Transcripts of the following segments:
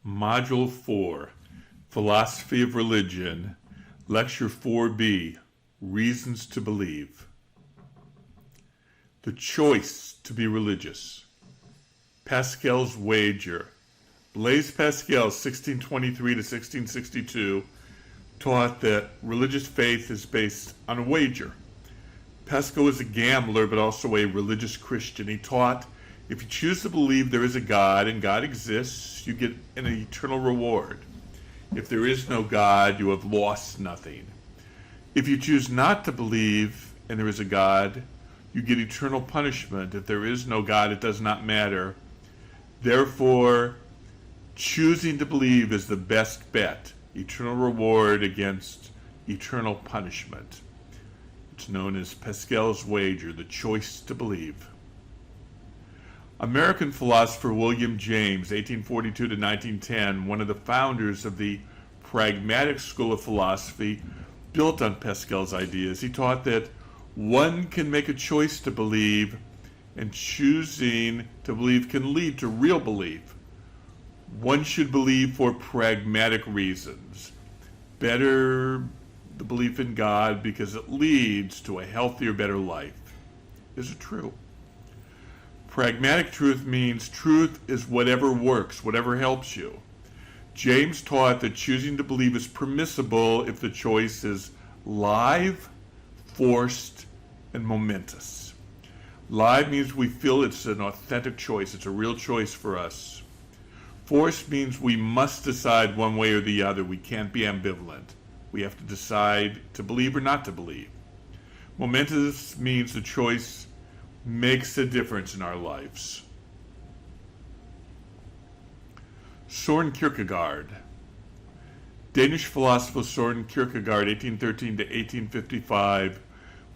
Module 4, Philosophy of Religion, Lecture 4B, Reasons to Believe. The choice to be religious. Pascal's wager. Blaise Pascal, 1623 to 1662, taught that religious faith is based on a wager. Pascal was a gambler, but also a religious Christian. He taught if you choose to believe there is a God and God exists, you get an eternal reward. If there is no God, you have lost nothing. If you choose not to believe and there is a God, you get eternal punishment. If there is no God, it does not matter. Therefore, choosing to believe is the best bet. Eternal reward against eternal punishment. It's known as Pascal's wager, the choice to believe. American philosopher William James, 1842 to 1910, one of the founders of the pragmatic school of philosophy, built on Pascal's ideas. He taught that one can make a choice to believe, and choosing to believe can lead to real belief. One should believe for pragmatic reasons. Better the belief in God because it leads to a healthier, better life. Is it true? Pragmatic truth means truth is whatever works, whatever helps you. James taught that choosing to believe is permissible if the choice is live, forced, and momentous. Live means we feel it's an authentic choice. It's a real choice for us. Forced means we must decide one way or the other. We can't be ambivalent. We have to decide to believe or not to believe. Momentous means the choice makes a difference in our lives. Søren Kierkegaard. Danish philosopher Søren Kierkegaard, 1813 to 1855,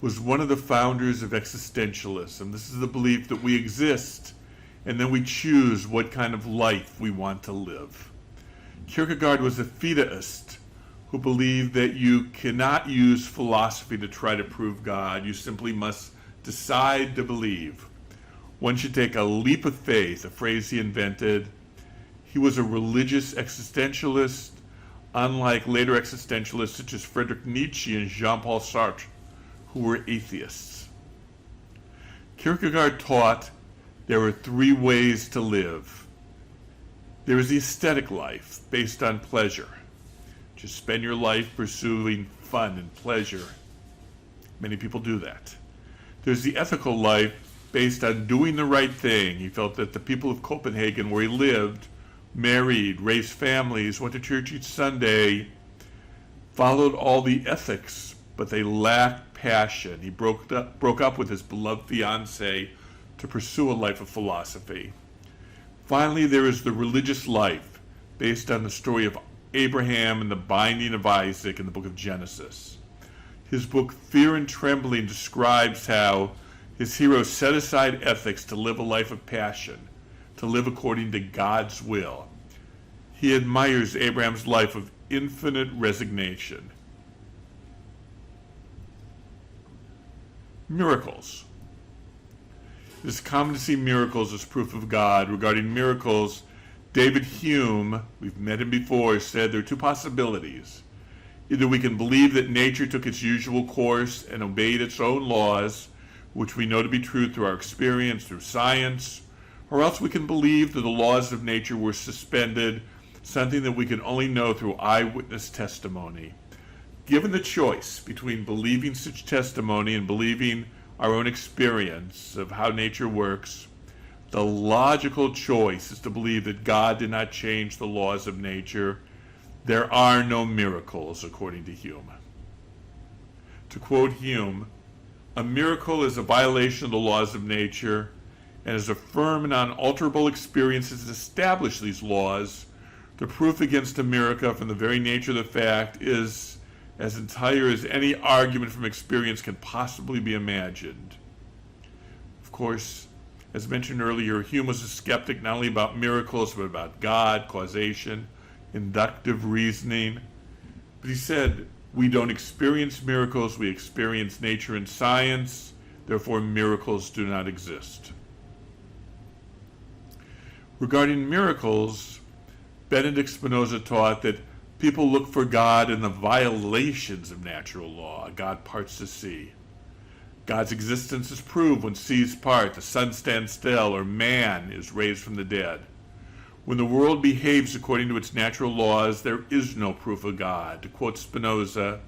was one of the founders of existentialism. This is the belief that we exist and then we choose what kind of life we want to live. Kierkegaard was a fideist who believed that you cannot use philosophy to try to prove God. You simply must decide to believe. One should take a leap of faith, a phrase he invented. He was a religious existentialist, unlike later existentialists such as Friedrich Nietzsche and Jean-Paul Sartre, who were atheists. Kierkegaard taught there are three ways to live. There is the aesthetic life, based on pleasure. Just spend your life pursuing fun and pleasure. Many people do that. There's the ethical life based on doing the right thing. He felt that the people of Copenhagen, where he lived, married, raised families, went to church each Sunday, followed all the ethics, but they lacked passion. He broke up with his beloved fiancée to pursue a life of philosophy. Finally, there is the religious life, based on the story of Abraham and the binding of Isaac in the book of Genesis. His book, Fear and Trembling, describes how his hero set aside ethics to live a life of passion, to live according to God's will. He admires Abraham's life of infinite resignation. Miracles. It is common to see miracles as proof of God. Regarding miracles, David Hume, we've met him before, said there are two possibilities. Either we can believe that nature took its usual course and obeyed its own laws, which we know to be true through our experience, through science, or else we can believe that the laws of nature were suspended, something that we can only know through eyewitness testimony. Given the choice between believing such testimony and believing our own experience of how nature works, the logical choice is to believe that God did not change the laws of nature. There are no miracles, according to Hume. To quote Hume, a miracle is a violation of the laws of nature, and as a firm and unalterable experiences establish these laws, the proof against a miracle from the very nature of the fact is as entire as any argument from experience can possibly be imagined. Of course, as mentioned earlier, Hume was a skeptic not only about miracles, but about God, causation, inductive reasoning. But he said, we don't experience miracles, we experience nature and science, therefore miracles do not exist. Regarding miracles, Benedict Spinoza taught that people look for God in the violations of natural law. God parts the sea. God's existence is proved when seas part, the sun stands still, or man is raised from the dead. When the world behaves according to its natural laws, there is no proof of God. To quote Spinoza,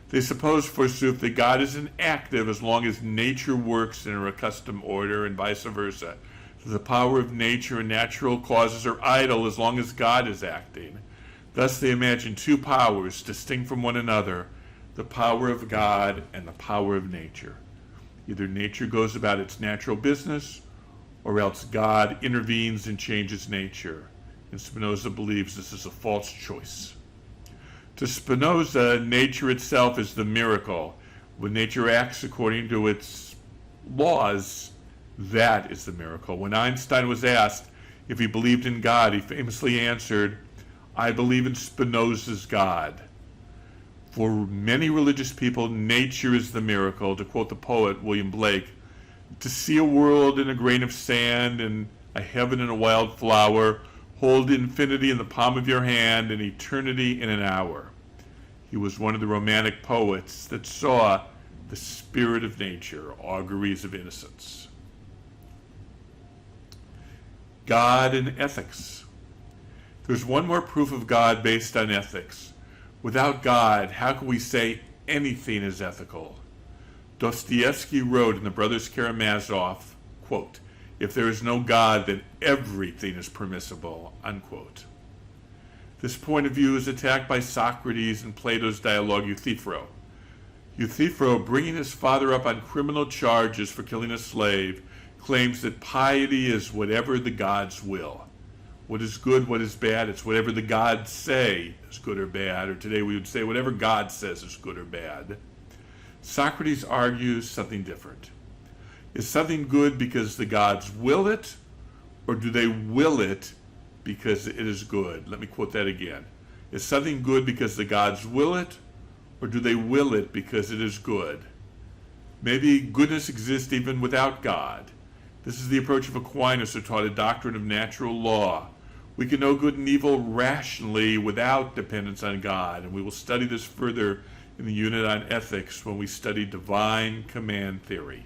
they suppose, forsooth, that God is inactive as long as nature works in her accustomed order, and vice versa. The power of nature and natural causes are idle as long as God is acting. Thus they imagine two powers distinct from one another, the power of God and the power of nature. Either nature goes about its natural business, or else God intervenes and changes nature. And Spinoza believes this is a false choice. To Spinoza, nature itself is the miracle. When nature acts according to its laws, that is the miracle. When Einstein was asked if he believed in God, he famously answered, "I believe in Spinoza's God." For many religious people, nature is the miracle. To quote the poet William Blake, to see a world in a grain of sand and a heaven in a wild flower, hold infinity in the palm of your hand and eternity in an hour. He was one of the romantic poets that saw the spirit of nature, auguries of innocence. God and ethics. There's one more proof of God based on ethics. Without God, how can we say anything is ethical? Dostoevsky wrote in The Brothers Karamazov, quote, "If there is no God, then everything is permissible," unquote. This point of view is attacked by Socrates in Plato's dialogue Euthyphro. Euthyphro, bringing his father up on criminal charges for killing a slave, claims that piety is whatever the gods will. What is good, what is bad, it's whatever the gods say is good or bad, or today we would say whatever God says is good or bad. Socrates argues something different. Is something good because the gods will it, or do they will it because it is good? Let me quote that again. Is something good because the gods will it, or do they will it because it is good? Maybe goodness exists even without God. This is the approach of Aquinas, who taught a doctrine of natural law. We can know good and evil rationally without dependence on God, and we will study this further in the unit on ethics when we study divine command theory.